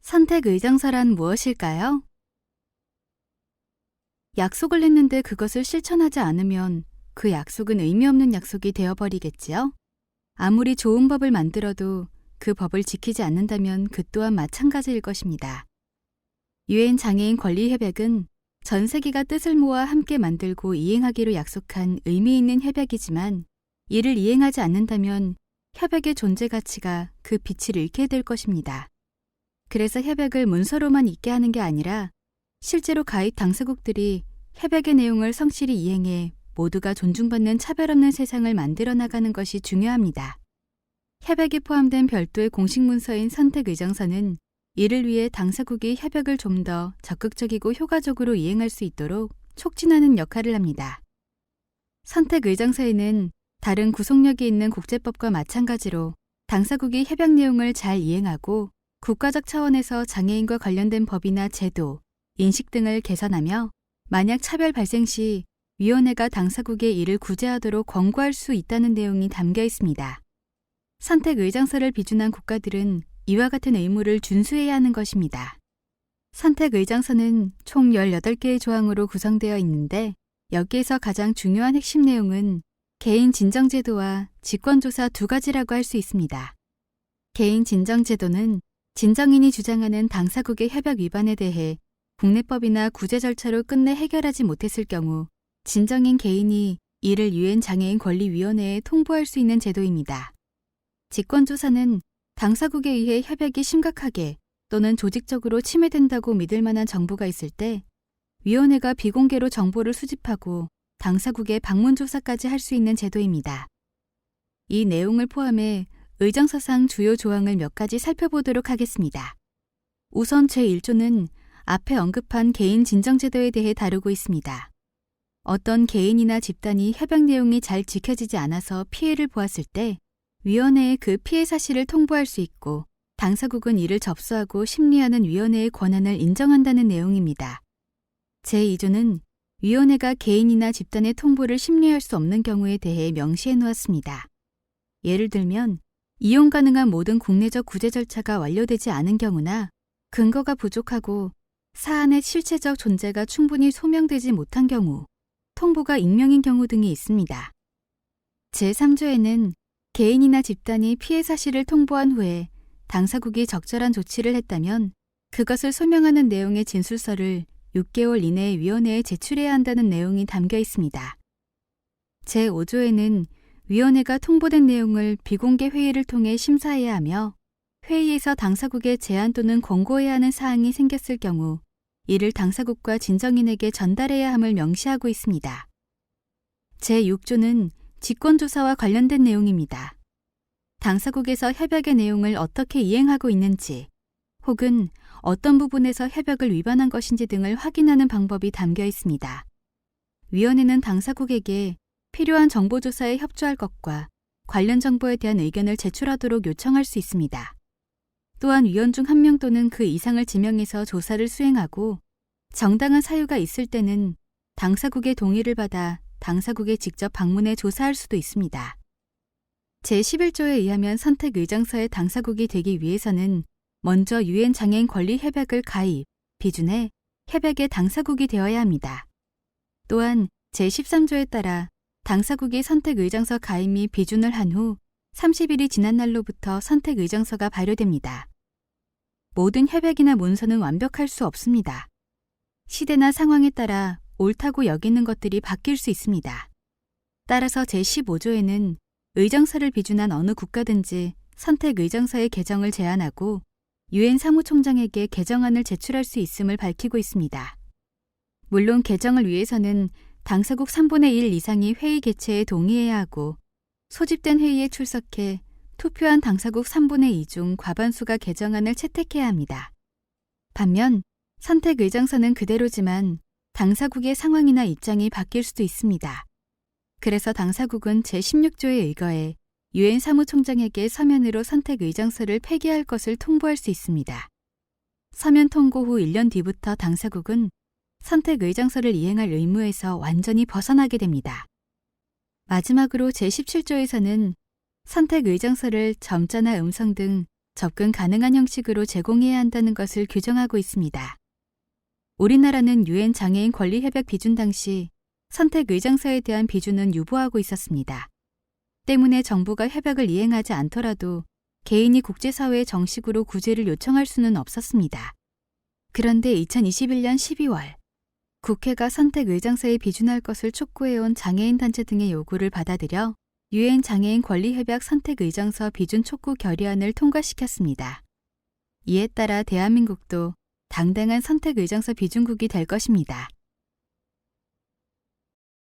선택 의정서란 무엇일까요? 약속을 했는데 그것을 실천하지 않으면 그 약속은 의미 없는 약속이 되어버리겠지요? 아무리 좋은 법을 만들어도 그 법을 지키지 않는다면 그 또한 마찬가지일 것입니다. 유엔 장애인 권리협약은 전 세계가 뜻을 모아 함께 만들고 이행하기로 약속한 의미 있는 협약이지만 이를 이행하지 않는다면 협약의 존재 가치가 그 빛을 잃게 될 것입니다. 그래서 협약을 문서로만 있게 하는 게 아니라 실제로 가입 당사국들이 협약의 내용을 성실히 이행해 모두가 존중받는 차별 없는 세상을 만들어 나가는 것이 중요합니다. 협약에 포함된 별도의 공식 문서인 선택 의정서는 이를 위해 당사국이 협약을 좀 더 적극적이고 효과적으로 이행할 수 있도록 촉진하는 역할을 합니다. 선택 의정서에는 다른 구속력이 있는 국제법과 마찬가지로 당사국이 협약 내용을 잘 이행하고 국가적 차원에서 장애인과 관련된 법이나 제도, 인식 등을 개선하며 만약 차별 발생 시 위원회가 당사국에 이를 구제하도록 권고할 수 있다는 내용이 담겨 있습니다. 선택 의정서를 비준한 국가들은 이와 같은 의무를 준수해야 하는 것입니다. 선택 의정서는 총 18개의 조항으로 구성되어 있는데 여기에서 가장 중요한 핵심 내용은 개인 진정제도와 직권조사 두 가지라고 할 수 있습니다. 개인 진정제도는 진정인이 주장하는 당사국의 협약 위반에 대해 국내법이나 구제 절차로 끝내 해결하지 못했을 경우 진정인 개인이 이를 유엔 장애인 권리위원회에 통보할 수 있는 제도입니다. 직권조사는 당사국에 의해 협약이 심각하게 또는 조직적으로 침해된다고 믿을 만한 정보가 있을 때 위원회가 비공개로 정보를 수집하고 당사국에 방문조사까지 할 수 있는 제도입니다. 이 내용을 포함해 의정서상 주요 조항을 몇 가지 살펴보도록 하겠습니다. 우선 제1조는 앞에 언급한 개인 진정제도에 대해 다루고 있습니다. 어떤 개인이나 집단이 협약 내용이 잘 지켜지지 않아서 피해를 보았을 때 위원회에 그 피해 사실을 통보할 수 있고 당사국은 이를 접수하고 심리하는 위원회의 권한을 인정한다는 내용입니다. 제2조는 위원회가 개인이나 집단의 통보를 심리할 수 없는 경우에 대해 명시해 놓았습니다. 예를 들면 이용 가능한 모든 국내적 구제 절차가 완료되지 않은 경우나 근거가 부족하고 사안의 실체적 존재가 충분히 소명되지 못한 경우, 통보가 익명인 경우 등이 있습니다. 제3조에는 개인이나 집단이 피해 사실을 통보한 후에 당사국이 적절한 조치를 했다면 그것을 소명하는 내용의 진술서를 6개월 이내에 위원회에 제출해야 한다는 내용이 담겨 있습니다. 제5조에는 위원회가 통보된 내용을 비공개 회의를 통해 심사해야 하며 회의에서 당사국에 제안 또는 권고해야 하는 사항이 생겼을 경우 이를 당사국과 진정인에게 전달해야 함을 명시하고 있습니다. 제6조는 직권조사와 관련된 내용입니다. 당사국에서 협약의 내용을 어떻게 이행하고 있는지 혹은 어떤 부분에서 협약을 위반한 것인지 등을 확인하는 방법이 담겨 있습니다. 위원회는 당사국에게 필요한 정보조사에 협조할 것과 관련 정보에 대한 의견을 제출하도록 요청할 수 있습니다. 또한 위원 중 한 명 또는 그 이상을 지명해서 조사를 수행하고 정당한 사유가 있을 때는 당사국의 동의를 받아 당사국에 직접 방문해 조사할 수도 있습니다. 제11조에 의하면 선택 의정서의 당사국이 되기 위해서는 먼저 유엔 장애인 권리 협약을 가입, 비준해 협약의 당사국이 되어야 합니다. 또한 제13조에 따라 당사국이 선택 의정서 가입 및 비준을 한 후 30일이 지난 날로부터 선택 의정서가 발효됩니다. 모든 협약이나 문서는 완벽할 수 없습니다. 시대나 상황에 따라 옳다고 여기는 것들이 바뀔 수 있습니다. 따라서 제15조에는 의정서를 비준한 어느 국가든지 선택 의정서의 개정을 제안하고 유엔 사무총장에게 개정안을 제출할 수 있음을 밝히고 있습니다. 물론 개정을 위해서는 당사국 3분의 1 이상이 회의 개최에 동의해야 하고 소집된 회의에 출석해 투표한 당사국 3분의 2 중 과반수가 개정안을 채택해야 합니다. 반면 선택 의정서는 그대로지만 당사국의 상황이나 입장이 바뀔 수도 있습니다. 그래서 당사국은 제16조에 의거해 유엔 사무총장에게 서면으로 선택 의정서를 폐기할 것을 통보할 수 있습니다. 서면 통고 후 1년 뒤부터 당사국은 선택 의정서를 이행할 의무에서 완전히 벗어나게 됩니다. 마지막으로 제17조에서는 선택 의정서를 점자나 음성 등 접근 가능한 형식으로 제공해야 한다는 것을 규정하고 있습니다. 우리나라는 유엔 장애인 권리협약 비준 당시 선택 의장서에 대한 비준은 유보하고 있었습니다. 때문에 정부가 협약을 이행하지 않더라도 개인이 국제사회에 정식으로 구제를 요청할 수는 없었습니다. 그런데 2021년 12월 국회가 선택 의장서에 비준할 것을 촉구해온 장애인 단체 등의 요구를 받아들여 유엔 장애인 권리협약 선택 의정서 비준 촉구 결의안을 통과시켰습니다. 이에 따라 대한민국도 당당한 선택 의정서 비준국이 될 것입니다.